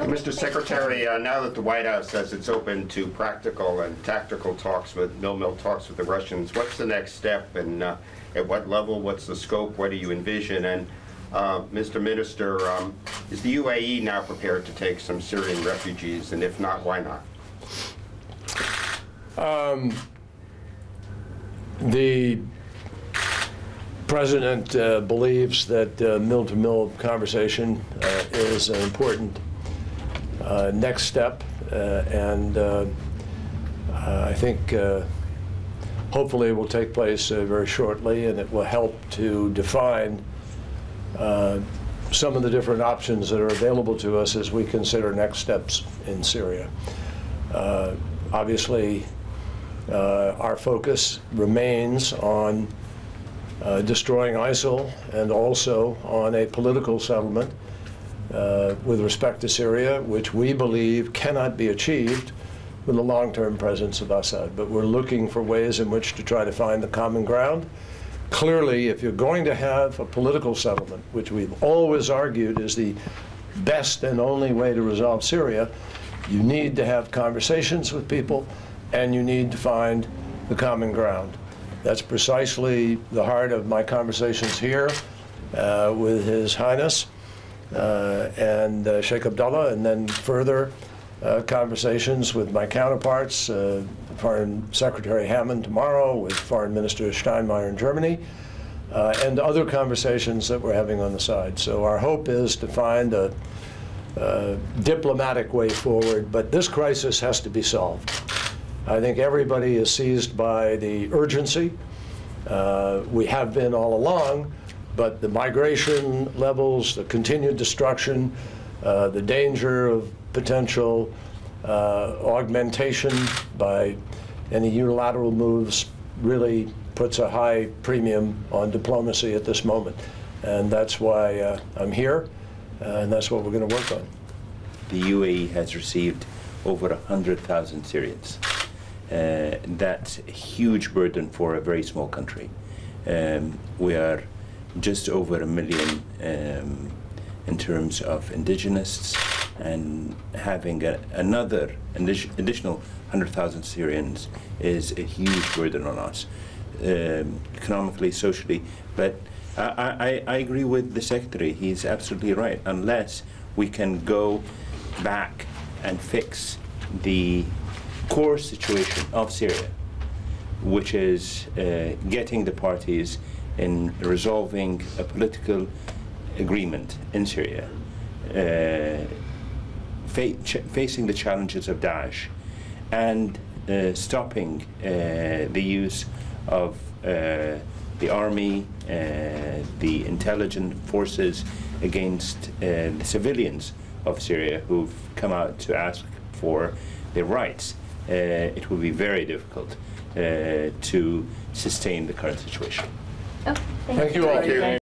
Mr. Secretary, now that the White House says it's open to practical and tactical talks with talks with the Russians, what's the next step, and at what level, what's the scope, what do you envision? And Mr. Minister, is the UAE now prepared to take some Syrian refugees, and if not, why not? The President believes that mill-to-mill conversation is an important next step, and I think hopefully it will take place very shortly, and it will help to define some of the different options that are available to us as we consider next steps in Syria. Obviously, our focus remains on destroying ISIL and also on a political settlement with respect to Syria, which we believe cannot be achieved with the long-term presence of Assad. But we're looking for ways in which to try to find the common ground. Clearly, if you're going to have a political settlement, which we've always argued is the best and only way to resolve Syria, you need to have conversations with people, and you need to find the common ground. That's precisely the heart of my conversations here with His Highness and Sheikh Abdullah, and then further conversations with my counterparts, Foreign Secretary Hammond tomorrow, with Foreign Minister Steinmeier in Germany, and other conversations that we're having on the side. So our hope is to find a diplomatic way forward, but this crisis has to be solved. I think everybody is seized by the urgency. We have been all along, but the migration levels, the continued destruction, the danger of potential augmentation by any unilateral moves really puts a high premium on diplomacy at this moment. And that's why I'm here, and that's what we're going to work on. The UAE has received over 100,000 Syrians. That's a huge burden for a very small country. We are just over 1 million in terms of indigenists, and having another additional 100,000 Syrians is a huge burden on us, economically, socially. But I agree with the Secretary. He's absolutely right. Unless we can go back and fix the core situation of Syria, which is getting the parties in resolving a political agreement in Syria, facing the challenges of Daesh, and stopping the use of the army, the intelligence forces against the civilians of Syria who've come out to ask for their rights. It will be very difficult to sustain the current situation. Oh, Thank you all. Thank you.